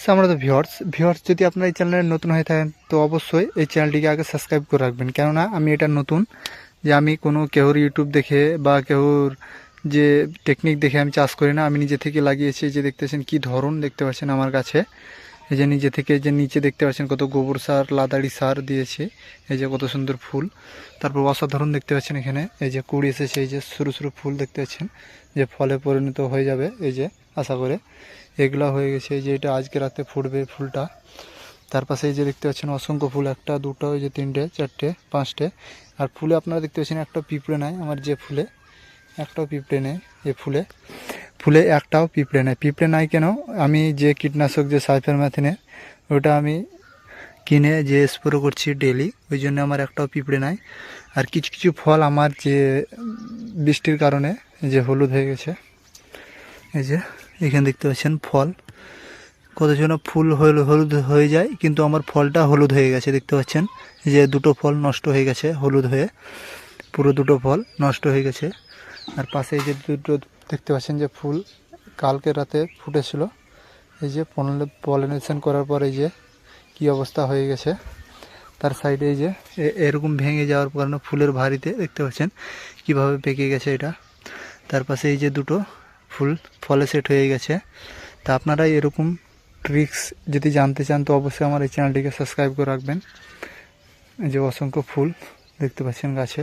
সম্মানিত ভিউয়ার্স যদি আপনারা এই চ্যানেলে নতুন হয়ে থাকেন তো অবশ্যই এই চ্যানেলটিকে আগে সাবস্ক্রাইব করে রাখবেন, কেননা আমি এটা নতুন যে আমি কোনো কেউর ইউটিউব দেখে বা কেউর যে টেকনিক দেখে আমি চাষ করি না। আমি নিজে থেকে লাগিয়েছি। যে দেখতে পাচ্ছেন কী ধরন দেখতে পাচ্ছেন আমার কাছে, এই যে নিজে থেকে যে নিচে দেখতে পাচ্ছেন কত গোবর সার লাদাড়ি সার দিয়েছি। এই যে কত সুন্দর ফুল, তারপর অসাধারণ দেখতে পাচ্ছেন এখানে এই যে কুড়ি এসেছে। এই যে সরু সরু ফুল দেখতে পাচ্ছেন যে ফলে পরিণত হয়ে যাবে, এই যে আশা করে এগুলা হয়ে গেছে। এই যে এটা আজকে রাতে ফুটবে ফুলটা। তার পাশে এই যে দেখতে পাচ্ছেন অসংখ্য ফুল, একটা দুটো এই যে তিনটে চারটে পাঁচটে। আর ফুলে আপনারা দেখতে পাচ্ছেন একটা পিঁপড়ে নাই আমার যে ফুলে, একটাও পিঁপড়ে নেই। এই ফুলে একটাও পিঁপড়ে নেই। পিঁপড়ে নাই কেন? আমি যে কীটনাশক যে সাইফারমেথ্রিন ওটা আমি কিনে যে স্প্রে করছি ডেলি, ওই জন্য আমার একটাও পিঁপড়ে নাই। আর কিছু কিছু ফল আমার যে বৃষ্টির কারণে যে হলুদ হয়ে গেছে। এই যে এখানে দেখতে পাচ্ছেন ফল কত যেন ফুল হলুদ হয়ে যায়, কিন্তু আমার ফলটা হলুদ হয়ে গেছে। দেখতে পাচ্ছেন যে দুটো ফল নষ্ট হয়ে গেছে হলুদ হয়ে, পুরো দুটো ফল নষ্ট হয়ে গেছে। আর পাশে এই যে দুটো দেখতে পাচ্ছেন যে ফুল কালকে রাতে ফুটেছিল, এই যে পলিনেশন করার পর এই যে কী অবস্থা হয়ে গেছে। তার সাইডে এই যে এরকম ভেঙে যাওয়ার কারণে ফুলের ভারিতে দেখতে পাচ্ছেন কিভাবে পেকে গেছে এটা। তার পাশে এই যে দুটো ফুল ফলে সেট হয়ে গেছে। তা আপনারা এরকম ট্রিক্স যদি জানতে চান তো অবশ্যই আমার এই চ্যানেলটিকে সাবস্ক্রাইব করে রাখবেন। এই যে অসংখ্য ফুল দেখতে পাচ্ছেন গাছে।